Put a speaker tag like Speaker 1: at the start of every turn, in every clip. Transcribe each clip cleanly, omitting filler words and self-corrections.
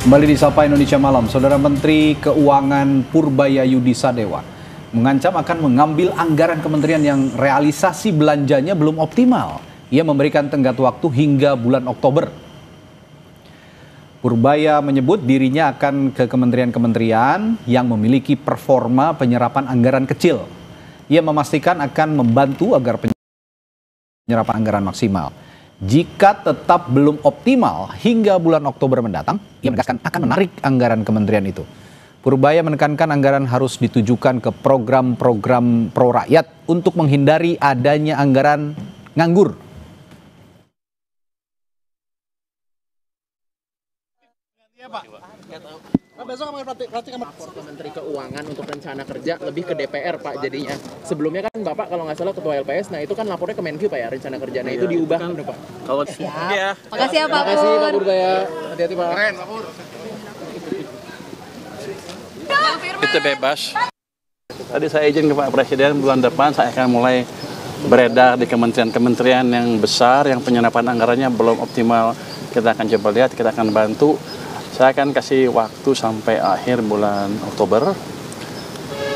Speaker 1: Kembali di Sapa Indonesia Malam, Saudara Menteri Keuangan Purbayayudi Sadewa mengancam akan mengambil anggaran kementerian yang realisasi belanjanya belum optimal. Ia memberikan tenggat waktu hingga bulan Oktober. Purbaya menyebut dirinya akan ke kementerian-kementerian yang memiliki performa penyerapan anggaran kecil. Ia memastikan akan membantu agar penyerapan anggaran maksimal. Jika tetap belum optimal hingga bulan Oktober mendatang, ia menegaskan akan menarik anggaran kementerian itu. Purbaya menekankan anggaran harus ditujukan ke program-program pro rakyat untuk menghindari adanya anggaran nganggur.
Speaker 2: Besok Menteri Keuangan untuk rencana kerja lebih ke DPR Pak jadinya. Sebelumnya kan Bapak kalau nggak salah Ketua LPS, nah itu kan lapornya ke Menq Pak ya rencana kerjanya itu diubah kan Pak.
Speaker 3: Kalau siap.
Speaker 2: Makasih ya Pak. Makasih Pak Purbaya. Hati-hati Pak.
Speaker 3: Keren, Itu bebas. Tadi saya izin ke Pak Presiden bulan depan saya akan mulai beredar di kementerian-kementerian yang besar yang penyerapan anggarannya belum optimal. Kita akan coba lihat, kita akan bantu. Saya akan kasih waktu sampai akhir bulan Oktober.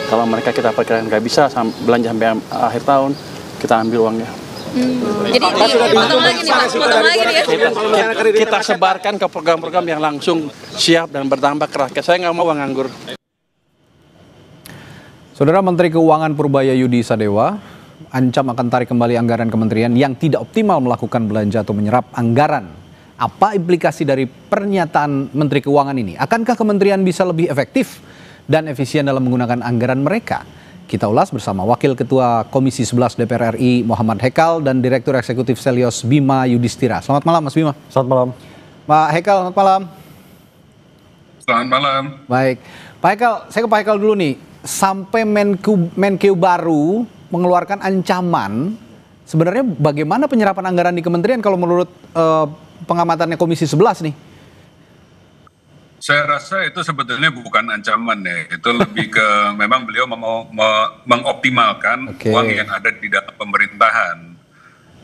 Speaker 3: Kalau mereka kita perkirakan nggak bisa belanja sampai akhir tahun, kita ambil uangnya.
Speaker 4: Jadi potong lagi nih Pak, potong lagi nih ya.
Speaker 3: Kita sebarkan ke program-program yang langsung siap dan berdampak ke rakyat. Saya nggak mau uang nganggur.
Speaker 1: Saudara Menteri Keuangan Purbayayudi Sadewa ancam akan tarik kembali anggaran kementerian yang tidak optimal melakukan belanja atau menyerap anggaran. Apa implikasi dari pernyataan Menteri Keuangan ini? Akankah kementerian bisa lebih efektif dan efisien dalam menggunakan anggaran mereka? Kita ulas bersama Wakil Ketua Komisi 11 DPR RI Muhammad Hekal dan Direktur Eksekutif Selyos Bima Yudhistira. Selamat malam Mas Bima.
Speaker 5: Selamat malam.
Speaker 1: Pak Hekal, selamat malam.
Speaker 6: Selamat malam.
Speaker 1: Baik. Pak Hekal, saya ke Pak Hekal dulu nih. Sampai Menkeu baru mengeluarkan ancaman, sebenarnya bagaimana penyerapan anggaran di kementerian kalau menurut pengamatannya Komisi 11 nih?
Speaker 6: Saya rasa itu sebetulnya bukan ancaman ya, itu lebih ke memang beliau mau mengoptimalkan uang yang ada di dalam pemerintahan.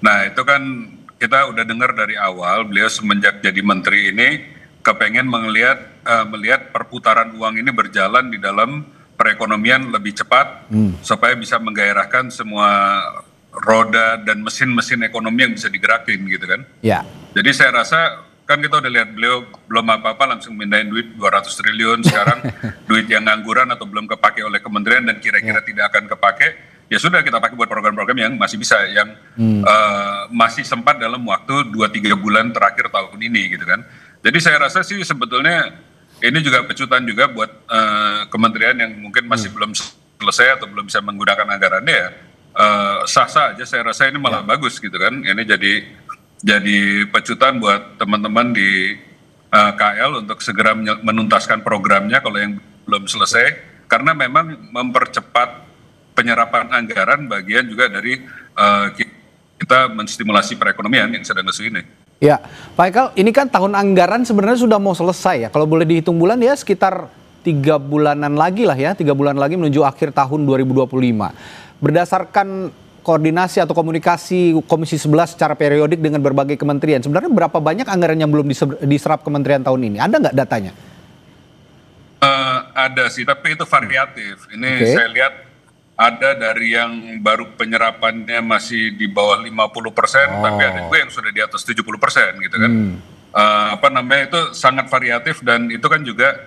Speaker 6: Nah itu kan kita udah dengar dari awal beliau semenjak jadi menteri ini kepengen melihat perputaran uang ini berjalan di dalam perekonomian lebih cepat supaya bisa menggairahkan semua roda dan mesin-mesin ekonomi yang bisa digerakin gitu kan.
Speaker 1: Ya.
Speaker 6: Jadi saya rasa kan kita udah lihat beliau belum apa-apa langsung mindahin duit 200 triliun sekarang duit yang ngangguran atau belum kepake oleh kementerian dan kira-kira tidak akan kepake, ya sudah kita pakai buat program-program yang masih bisa, yang masih sempat dalam waktu 2-3 bulan terakhir tahun ini gitu kan. Jadi saya rasa sih sebetulnya ini juga pecutan juga buat kementerian yang mungkin masih belum selesai atau belum bisa menggunakan anggarannya ya. Sah-sah aja, saya rasa ini malah bagus gitu kan. Ini jadi pecutan buat teman-teman di KL untuk segera menuntaskan programnya kalau yang belum selesai, karena memang mempercepat penyerapan anggaran bagian juga dari kita menstimulasi perekonomian yang sedang lesu ini.
Speaker 1: Ya, Pak Hekal, ini kan tahun anggaran sebenarnya sudah mau selesai ya. Kalau boleh dihitung bulan ya sekitar 3 bulanan lagi lah ya, 3 bulan lagi menuju akhir tahun 2025. Berdasarkan koordinasi atau komunikasi Komisi 11 secara periodik dengan berbagai kementerian, sebenarnya berapa banyak anggaran yang belum diserap kementerian tahun ini? Ada nggak datanya?
Speaker 6: Ada sih, tapi itu variatif. Ini saya lihat ada dari yang baru penyerapannya masih di bawah 50%, tapi ada juga yang sudah di atas 70% gitu kan. Itu sangat variatif dan itu kan juga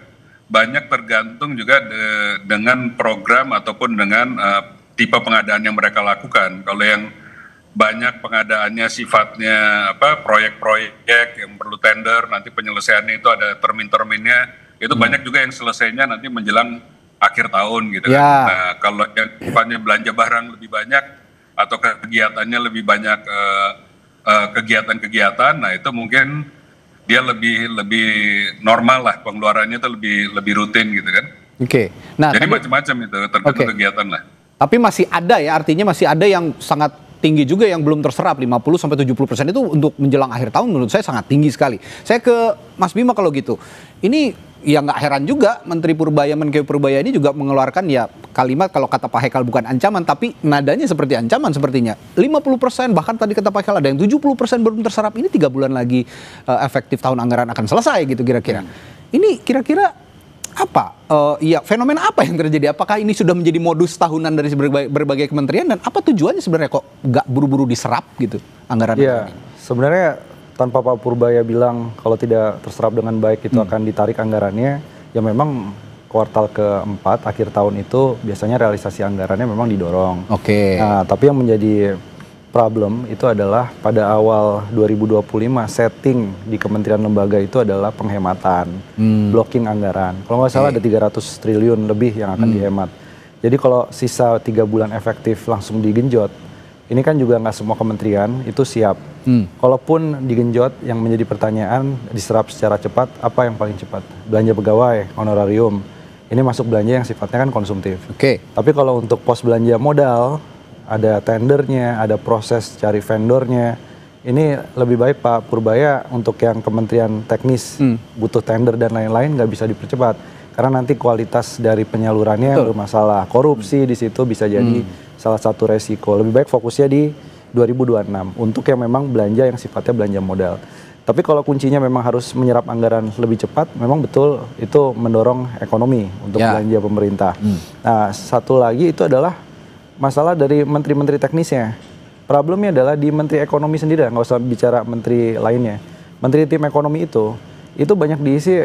Speaker 6: banyak tergantung juga dengan program ataupun dengan tipe pengadaan yang mereka lakukan. Kalau yang banyak pengadaannya sifatnya proyek-proyek yang perlu tender, nanti penyelesaiannya itu ada termin-terminnya, itu banyak juga yang selesainya nanti menjelang akhir tahun gitu kan. Nah kalau yang sifatnya belanja barang lebih banyak atau kegiatannya lebih banyak kegiatan-kegiatan, nah itu mungkin dia lebih normal lah, pengeluarannya itu lebih rutin gitu kan.
Speaker 1: Nah,
Speaker 6: jadi macam-macam itu tergantung kegiatan lah.
Speaker 1: Tapi masih ada ya, artinya masih ada yang sangat tinggi juga yang belum terserap, 50-70% itu untuk menjelang akhir tahun menurut saya sangat tinggi sekali. Saya ke Mas Bima kalau gitu. Ini ya nggak heran juga Menteri Menkeu Purbaya ini juga mengeluarkan ya kalimat, kalau kata Pak Hekal bukan ancaman, tapi nadanya seperti ancaman sepertinya. 50%, bahkan tadi kata Pak Hekal ada yang 70% belum terserap. Ini 3 bulan lagi efektif tahun anggaran akan selesai gitu kira-kira. Ini kira-kira apa? Ya fenomena apa yang terjadi? Apakah ini sudah menjadi modus tahunan dari berbagai kementerian dan apa tujuannya sebenarnya kok nggak buru-buru diserap gitu anggaran
Speaker 5: Iya,
Speaker 1: ini?
Speaker 5: sebenarnya tanpa Pak Purbaya bilang kalau tidak terserap dengan baik itu akan ditarik anggarannya, ya memang kuartal keempat akhir tahun itu biasanya realisasi anggarannya memang didorong.
Speaker 1: Oke.
Speaker 5: Nah, tapi yang menjadi problem itu adalah pada awal 2025 setting di kementerian lembaga itu adalah penghematan, blocking anggaran. Kalau nggak salah ada 300 triliun lebih yang akan dihemat. Jadi kalau sisa 3 bulan efektif langsung digenjot, ini kan juga nggak semua kementerian itu siap. Kalaupun digenjot, yang menjadi pertanyaan diserap secara cepat, apa yang paling cepat? Belanja pegawai, honorarium. Ini masuk belanja yang sifatnya kan konsumtif.
Speaker 1: Oke.
Speaker 5: Tapi kalau untuk pos belanja modal, ada tendernya, ada proses cari vendornya. Ini lebih baik Pak Purbaya untuk yang kementerian teknis butuh tender dan lain-lain nggak bisa dipercepat. Karena nanti kualitas dari penyalurannya bermasalah. Korupsi di situ bisa jadi salah satu resiko. Lebih baik fokusnya di 2026 untuk yang memang belanja yang sifatnya belanja modal. Tapi kalau kuncinya memang harus menyerap anggaran lebih cepat, memang betul itu mendorong ekonomi untuk belanja pemerintah. Nah, satu lagi itu adalah masalah dari menteri-menteri teknisnya. Problemnya adalah di menteri ekonomi sendiri, nggak usah bicara menteri lainnya. Menteri tim ekonomi itu banyak diisi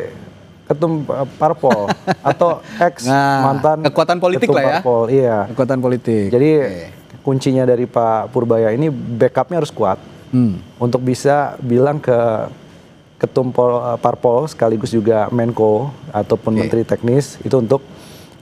Speaker 5: ketum parpol atau ex mantan
Speaker 1: kekuatan politik
Speaker 5: ketum
Speaker 1: lah ya.
Speaker 5: Parpol, iya.
Speaker 1: Kekuatan politik.
Speaker 5: Jadi kuncinya dari Pak Purbaya ini backupnya harus kuat untuk bisa bilang ke ketum parpol sekaligus juga Menko ataupun menteri teknis itu untuk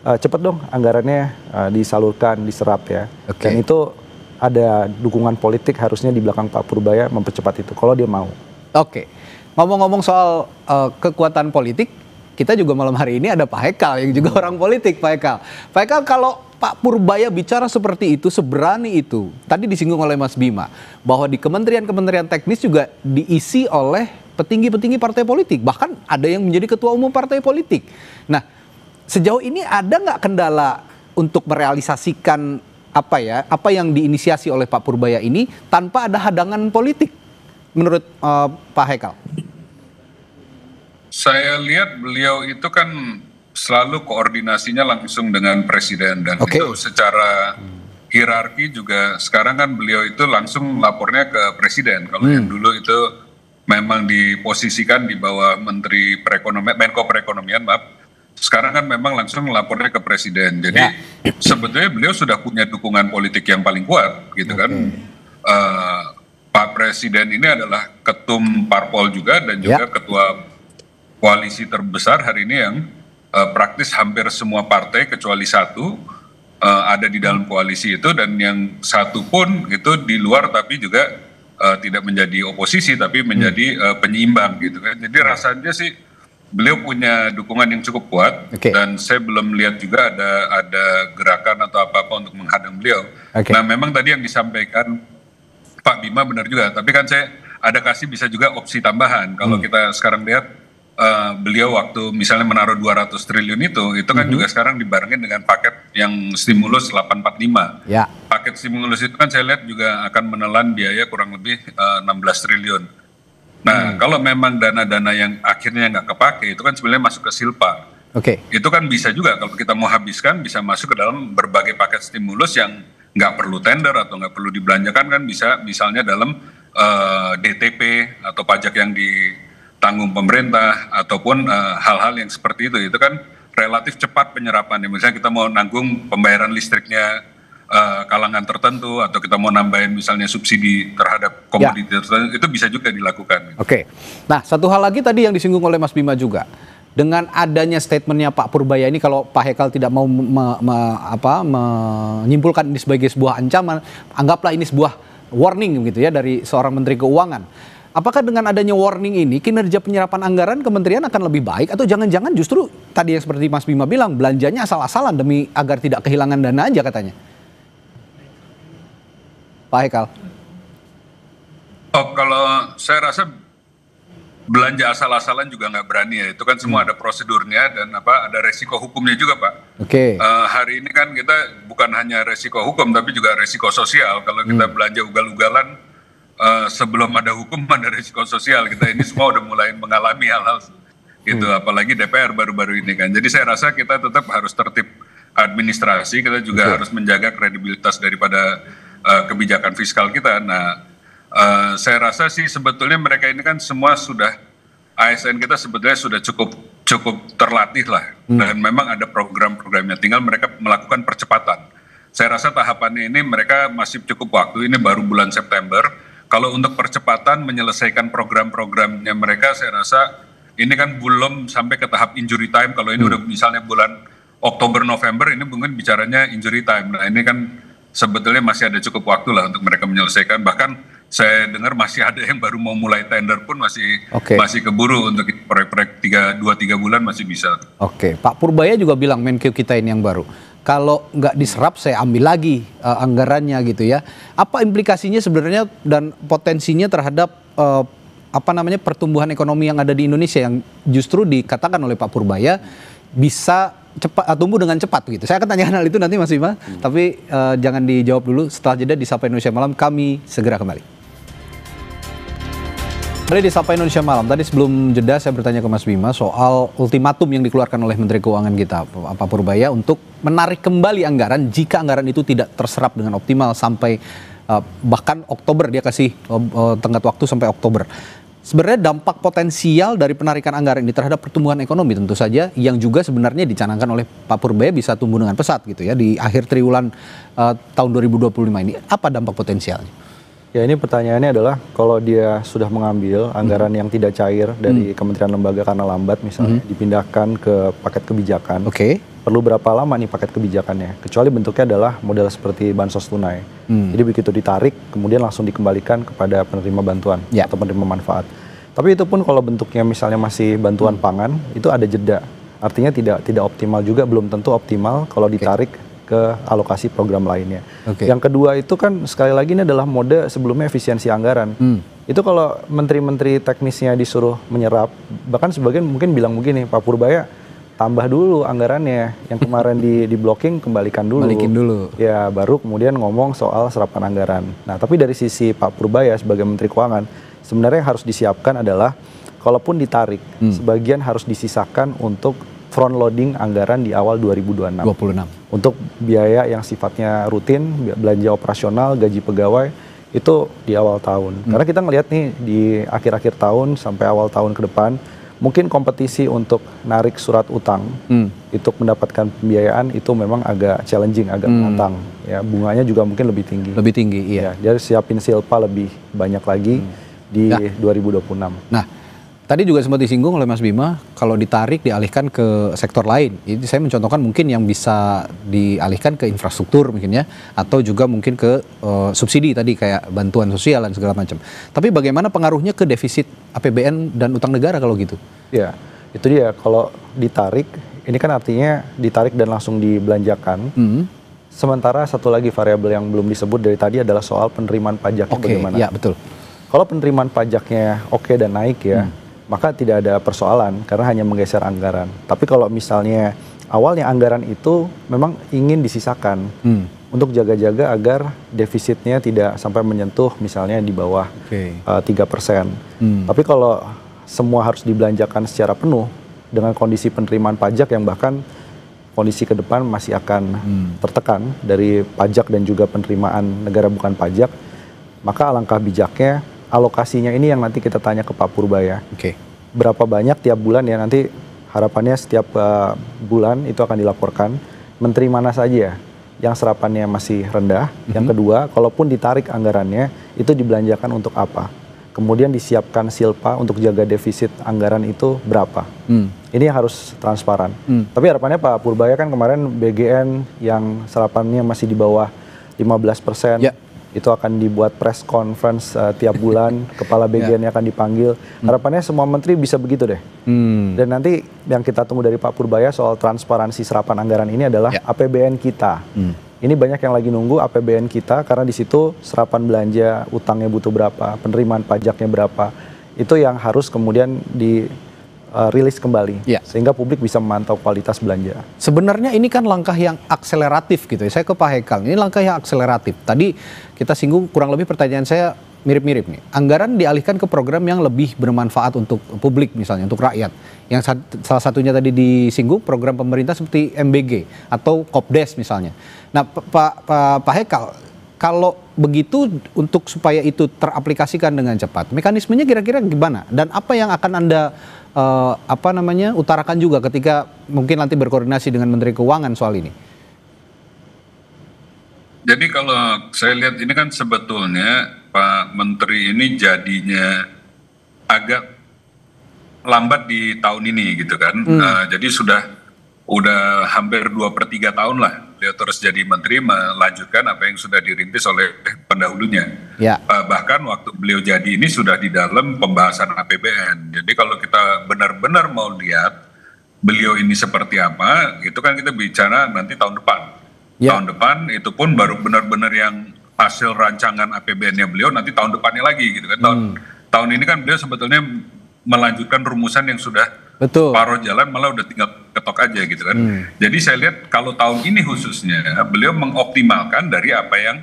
Speaker 5: cepet dong anggarannya disalurkan, diserap ya. Dan itu ada dukungan politik harusnya di belakang Pak Purbaya mempercepat itu kalau dia mau.
Speaker 1: Oke. Ngomong-ngomong soal kekuatan politik, kita juga malam hari ini ada Pak Hekal yang juga orang politik, Pak Hekal. Pak Hekal, kalau Pak Purbaya bicara seperti itu, seberani itu, tadi disinggung oleh Mas Bima, bahwa di kementerian-kementerian teknis juga diisi oleh petinggi-petinggi partai politik, bahkan ada yang menjadi ketua umum partai politik. Nah, sejauh ini ada nggak kendala untuk merealisasikan apa yang diinisiasi oleh Pak Purbaya ini tanpa ada hadangan politik, menurut Pak Hekal?
Speaker 6: Saya lihat beliau itu kan selalu koordinasinya langsung dengan presiden dan itu secara hierarki juga sekarang kan beliau itu langsung lapornya ke presiden. Kalau yang dulu itu memang diposisikan di bawah Menteri Perekonomian, Menko Perekonomian, maaf. Sekarang kan memang langsung lapornya ke presiden. Jadi sebetulnya beliau sudah punya dukungan politik yang paling kuat, gitu kan. Pak Presiden ini adalah ketum parpol juga dan juga ketua koalisi terbesar hari ini yang praktis hampir semua partai kecuali satu ada di dalam koalisi itu, dan yang satu pun itu di luar tapi juga tidak menjadi oposisi tapi menjadi penyeimbang gitu kan. Jadi rasanya sih beliau punya dukungan yang cukup kuat dan saya belum lihat juga ada gerakan atau apa-apa untuk menghadang beliau. Nah, memang tadi yang disampaikan Pak Bima benar juga, tapi kan saya ada kasih bisa juga opsi tambahan. Kalau kita sekarang lihat beliau waktu misalnya menaruh 200 triliun itu kan juga sekarang dibarengin dengan paket yang stimulus 845. Paket stimulus itu kan saya lihat juga akan menelan biaya kurang lebih 16 triliun. Nah, kalau memang dana-dana yang akhirnya nggak kepake itu kan sebenarnya masuk ke Silpa. Itu kan bisa juga kalau kita mau habiskan bisa masuk ke dalam berbagai paket stimulus yang nggak perlu tender atau nggak perlu dibelanjakan, kan bisa misalnya dalam DTP atau pajak yang ditanggung pemerintah ataupun hal-hal yang seperti itu kan relatif cepat penyerapannya. Misalnya kita mau nanggung pembayaran listriknya kalangan tertentu atau kita mau nambahin misalnya subsidi terhadap komoditi tertentu, itu bisa juga dilakukan.
Speaker 1: Nah, satu hal lagi tadi yang disinggung oleh Mas Bima juga, dengan adanya statementnya Pak Purbaya ini, kalau Pak Hekal tidak mau menyimpulkan ini sebagai sebuah ancaman, anggaplah ini sebuah warning gitu ya dari seorang Menteri Keuangan. Apakah dengan adanya warning ini kinerja penyerapan anggaran kementerian akan lebih baik, atau jangan-jangan justru tadi yang seperti Mas Bima bilang belanjanya asal-asalan demi agar tidak kehilangan dana aja katanya? Pak Hekal.
Speaker 6: Kalau saya rasa belanja asal-asalan juga nggak berani ya. Itu kan semua ada prosedurnya dan ada resiko hukumnya juga, Pak. Hari ini kan kita bukan hanya resiko hukum tapi juga resiko sosial. Kalau kita belanja ugal-ugalan sebelum ada hukum ada resiko sosial. Kita ini semua udah mulai mengalami hal-hal gitu, apalagi DPR baru-baru ini kan. Jadi saya rasa kita tetap harus tertib administrasi, kita juga harus menjaga kredibilitas daripada kebijakan fiskal kita. Nah, saya rasa sih sebetulnya mereka ini kan semua sudah, ASN kita sebetulnya sudah cukup terlatih lah, dan memang ada program-programnya, tinggal mereka melakukan percepatan. Saya rasa tahapannya ini mereka masih cukup waktu, ini baru bulan September. Kalau untuk percepatan menyelesaikan program-programnya mereka, saya rasa ini kan belum sampai ke tahap injury time. Kalau ini udah misalnya bulan Oktober November, ini mungkin bicaranya injury time. Nah ini kan sebetulnya masih ada cukup waktu lah untuk mereka menyelesaikan. Bahkan saya dengar masih ada yang baru mau mulai tender pun masih keburu untuk proyek-proyek 2-3 bulan masih bisa.
Speaker 1: Oke, Pak Purbaya juga bilang Menkeu kita ini yang baru. Kalau nggak diserap saya ambil lagi anggarannya gitu ya. Apa implikasinya sebenarnya dan potensinya terhadap pertumbuhan ekonomi yang ada di Indonesia yang justru dikatakan oleh Pak Purbaya bisa tumbuh dengan cepat gitu. Saya akan tanyakan hal itu nanti Mas Bima, tapi jangan dijawab dulu. Setelah jeda di Sapa Indonesia Malam kami segera kembali. Di Sapa Indonesia Malam, tadi sebelum jeda saya bertanya ke Mas Bima soal ultimatum yang dikeluarkan oleh Menteri Keuangan kita, Pak Purbaya, untuk menarik kembali anggaran jika anggaran itu tidak terserap dengan optimal sampai bahkan Oktober, dia kasih tenggat waktu sampai Oktober. Sebenarnya dampak potensial dari penarikan anggaran ini terhadap pertumbuhan ekonomi tentu saja yang juga sebenarnya dicanangkan oleh Pak Purbaya bisa tumbuh dengan pesat gitu ya di akhir triwulan tahun 2025 ini. Apa dampak potensialnya?
Speaker 5: Ya ini pertanyaannya adalah kalau dia sudah mengambil anggaran yang tidak cair dari kementerian lembaga karena lambat misalnya dipindahkan ke paket kebijakan. Perlu berapa lama nih paket kebijakannya? Kecuali bentuknya adalah model seperti bansos tunai. Jadi begitu ditarik, kemudian langsung dikembalikan kepada penerima bantuan atau penerima manfaat. Tapi itu pun kalau bentuknya misalnya masih bantuan pangan, itu ada jeda. Artinya tidak optimal juga, belum tentu optimal kalau ditarik ke alokasi program lainnya. Yang kedua itu kan sekali lagi ini adalah mode sebelumnya efisiensi anggaran. Itu kalau menteri-menteri teknisnya disuruh menyerap, bahkan sebagian mungkin bilang begini, Pak Purbaya, tambah dulu anggarannya yang kemarin di blocking, kembalikan dulu. Ya baru kemudian ngomong soal serapan anggaran. Nah tapi dari sisi Pak Purbaya sebagai Menteri Keuangan sebenarnya yang harus disiapkan adalah kalaupun ditarik sebagian harus disisakan untuk front loading anggaran di awal 2026. Untuk biaya yang sifatnya rutin, belanja operasional, gaji pegawai itu di awal tahun. Karena kita ngelihat nih di akhir-akhir tahun sampai awal tahun ke depan mungkin kompetisi untuk narik surat utang untuk mendapatkan pembiayaan itu memang agak challenging, agak menantang. Ya, bunganya juga mungkin lebih tinggi. Iya. Dia siapin silpa lebih banyak lagi di 2026.
Speaker 1: Nah, tadi juga sempat disinggung oleh Mas Bima, kalau ditarik dialihkan ke sektor lain. Jadi saya mencontohkan mungkin yang bisa dialihkan ke infrastruktur mungkin ya, atau juga mungkin ke subsidi tadi kayak bantuan sosial dan segala macam. Tapi bagaimana pengaruhnya ke defisit APBN dan utang negara kalau gitu?
Speaker 5: Ya, itu dia. Kalau ditarik, ini kan artinya ditarik dan langsung dibelanjakan. Sementara satu lagi variabel yang belum disebut dari tadi adalah soal penerimaan pajaknya bagaimana.
Speaker 1: Ya, betul.
Speaker 5: Kalau penerimaan pajaknya oke dan naik ya, maka tidak ada persoalan karena hanya menggeser anggaran. Tapi kalau misalnya awalnya anggaran itu memang ingin disisakan untuk jaga-jaga agar defisitnya tidak sampai menyentuh misalnya di bawah 3%. Tapi kalau semua harus dibelanjakan secara penuh dengan kondisi penerimaan pajak yang bahkan kondisi ke depan masih akan tertekan dari pajak dan juga penerimaan negara bukan pajak, maka alangkah bijaknya alokasinya ini yang nanti kita tanya ke Pak Purbaya. Berapa banyak tiap bulan ya, nanti harapannya setiap bulan itu akan dilaporkan menteri mana saja yang serapannya masih rendah. Yang kedua, kalaupun ditarik anggarannya itu dibelanjakan untuk apa? Kemudian disiapkan silpa untuk jaga defisit anggaran itu berapa? Ini yang harus transparan. Tapi harapannya Pak Purbaya kan kemarin BGN yang serapannya masih di bawah 15%. Itu akan dibuat press conference tiap bulan, kepala BGN-nya akan dipanggil. Harapannya semua menteri bisa begitu deh. Dan nanti yang kita tunggu dari Pak Purbaya soal transparansi serapan anggaran ini adalah APBN kita. Ini banyak yang lagi nunggu APBN kita karena di situ serapan belanja, utangnya butuh berapa, penerimaan pajaknya berapa. Itu yang harus kemudian rilis kembali sehingga publik bisa memantau kualitas belanja.
Speaker 1: Sebenarnya ini kan langkah yang akseleratif gitu ya. Saya ke Pak Hekal, ini langkah yang akseleratif. Tadi kita singgung kurang lebih pertanyaan saya mirip-mirip nih. Anggaran dialihkan ke program yang lebih bermanfaat untuk publik misalnya, untuk rakyat. Yang salah satunya tadi disinggung program pemerintah seperti MBG atau Kopdes misalnya. Nah, Pak Hekal, kalau begitu untuk supaya itu teraplikasikan dengan cepat, mekanismenya kira-kira gimana? Dan apa yang akan Anda utarakan juga ketika mungkin nanti berkoordinasi dengan Menteri Keuangan soal ini?
Speaker 6: Jadi kalau saya lihat ini kan sebetulnya Pak Menteri ini jadinya agak lambat di tahun ini gitu kan. Jadi udah hampir 2/3 tahun lah beliau terus jadi menteri melanjutkan apa yang sudah dirintis oleh pendahulunya.
Speaker 1: Ya.
Speaker 6: Bahkan waktu beliau jadi ini sudah di dalam pembahasan APBN. Jadi kalau kita benar-benar mau lihat beliau ini seperti apa, itu kan kita bicara nanti tahun depan.
Speaker 1: Ya.
Speaker 6: Tahun depan itu pun baru benar-benar yang hasil rancangan APBN-nya beliau nanti tahun depannya lagi gitu kan. Tahun ini kan beliau sebetulnya melanjutkan rumusan yang sudah paruh jalan, malah udah tinggal ketok aja gitu kan. Jadi saya lihat kalau tahun ini khususnya beliau mengoptimalkan dari apa yang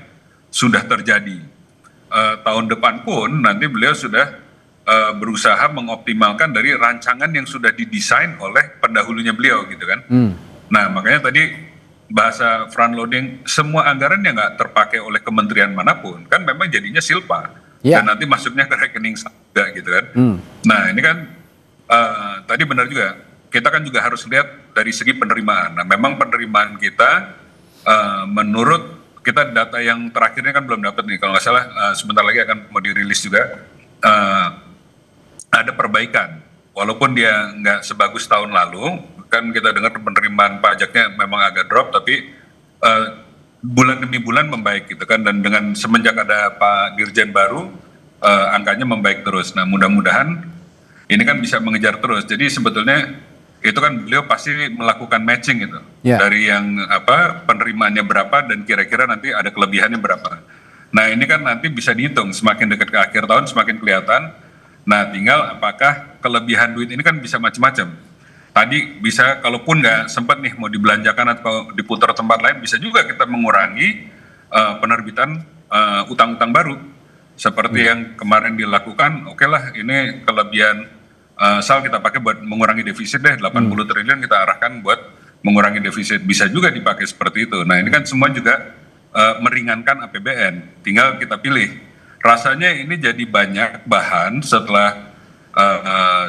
Speaker 6: sudah terjadi. Tahun depan pun nanti beliau sudah berusaha mengoptimalkan dari rancangan yang sudah didesain oleh pendahulunya beliau gitu kan. Nah makanya tadi bahasa front loading, semua anggaran yang nggak terpakai oleh kementerian manapun kan memang jadinya silpa dan nanti masuknya ke rekening juga gitu kan. Nah ini kan tadi benar juga, kita kan juga harus lihat dari segi penerimaan. Nah memang penerimaan kita menurut kita data yang terakhirnya kan belum dapat nih, kalau nggak salah sebentar lagi akan mau dirilis juga, ada perbaikan walaupun dia nggak sebagus tahun lalu. Kan kita dengar penerimaan pajaknya memang agak drop, tapi bulan demi bulan membaik gitu kan. Dan dengan semenjak ada Pak Dirjen baru, angkanya membaik terus. Nah mudah-mudahan ini kan bisa mengejar terus. Jadi sebetulnya itu kan beliau pasti melakukan matching gitu, dari yang penerimaannya berapa dan kira-kira nanti ada kelebihannya berapa. Nah ini kan nanti bisa dihitung, semakin dekat ke akhir tahun semakin kelihatan. Nah tinggal apakah kelebihan duit ini kan bisa macam-macam. Tadi bisa kalaupun nggak sempat nih mau dibelanjakan atau diputar tempat lain, bisa juga kita mengurangi penerbitan utang-utang baru seperti yang kemarin dilakukan. Oke lah, ini kelebihan asal kita pakai buat mengurangi defisit deh, 80 triliun kita arahkan buat mengurangi defisit, bisa juga dipakai seperti itu. Nah ini kan semua juga meringankan APBN, tinggal kita pilih. Rasanya ini jadi banyak bahan setelah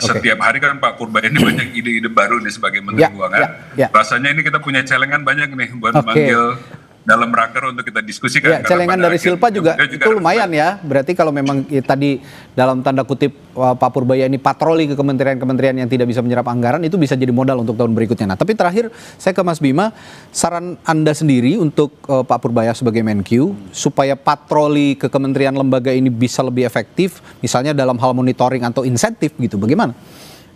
Speaker 6: setiap hari kan Pak Purbaya ini banyak ide-ide baru nih sebagai Menteri Keuangan. Rasanya ini kita punya celengan banyak nih buat manggil dalam raker untuk kita diskusikan.
Speaker 1: Celengan dari Silpa juga itu lumayan ya. Berarti kalau memang tadi dalam tanda kutip Pak Purbaya ini patroli ke kementerian-kementerian yang tidak bisa menyerap anggaran, itu bisa jadi modal untuk tahun berikutnya. Nah tapi terakhir saya ke Mas Bima, saran Anda sendiri untuk Pak Purbaya sebagai Menq supaya patroli ke kementerian lembaga ini bisa lebih efektif, misalnya dalam hal monitoring atau insentif gitu, bagaimana?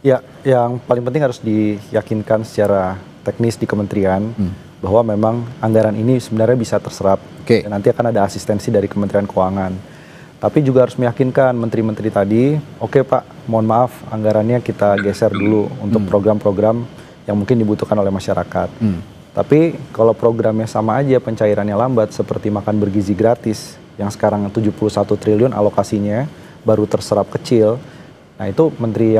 Speaker 5: Ya, yang paling penting harus diyakinkan secara teknis di kementerian bahwa memang anggaran ini sebenarnya bisa terserap. Dan nanti akan ada asistensi dari Kementerian Keuangan. Tapi juga harus meyakinkan menteri-menteri tadi, oke Pak, mohon maaf anggarannya kita geser dulu untuk program-program yang mungkin dibutuhkan oleh masyarakat. Tapi kalau programnya sama aja pencairannya lambat seperti makan bergizi gratis yang sekarang 71 triliun alokasinya baru terserap kecil. Nah itu menteri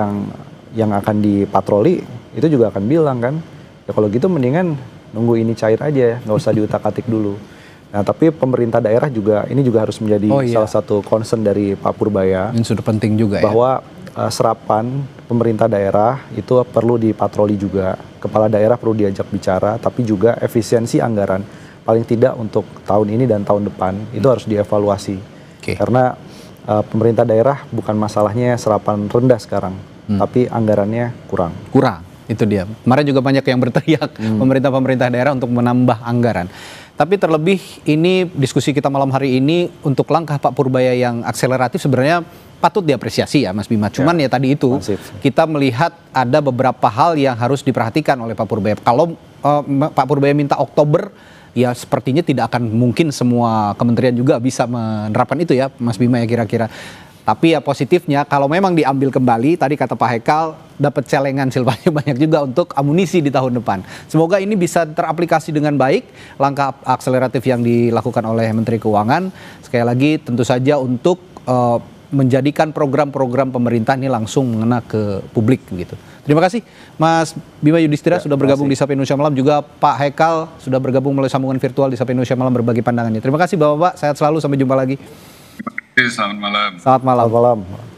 Speaker 5: yang akan dipatroli itu juga akan bilang kan, ya kalau gitu mendingan nunggu ini cair aja, nggak usah diutak-atik dulu. Nah, tapi pemerintah daerah juga ini juga harus menjadi salah satu concern dari Pak Purbaya.
Speaker 1: Ini sudah penting juga
Speaker 5: bahwa serapan pemerintah daerah itu perlu dipatroli juga. Kepala daerah perlu diajak bicara, tapi juga efisiensi anggaran paling tidak untuk tahun ini dan tahun depan itu harus dievaluasi. Karena pemerintah daerah bukan masalahnya serapan rendah sekarang, tapi anggarannya kurang.
Speaker 1: Itu dia. Kemarin juga banyak yang berteriak pemerintah daerah untuk menambah anggaran. Tapi terlebih ini diskusi kita malam hari ini untuk langkah Pak Purbaya yang akseleratif sebenarnya patut diapresiasi ya Mas Bima. Cuman ya tadi itu kita melihat ada beberapa hal yang harus diperhatikan oleh Pak Purbaya. Kalau Pak Purbaya minta Oktober, ya sepertinya tidak akan mungkin semua kementerian juga bisa menerapkan itu ya Mas Bima ya kira-kira. Tapi ya positifnya kalau memang diambil kembali, tadi kata Pak Hekal, dapat celengan silpanya banyak juga untuk amunisi di tahun depan. Semoga ini bisa teraplikasi dengan baik, langkah akseleratif yang dilakukan oleh Menteri Keuangan. Sekali lagi tentu saja untuk menjadikan program-program pemerintah ini langsung mengena ke publik gitu. Terima kasih Mas Bima Yudhistira sudah bergabung di Sapa Indonesia Malam, juga Pak Haikal sudah bergabung melalui sambungan virtual di Sapa Indonesia Malam berbagi pandangannya. Terima kasih Bapak-bapak, sehat selalu, sampai jumpa lagi.
Speaker 6: Selamat malam.
Speaker 1: Selamat malam.
Speaker 5: Selamat malam.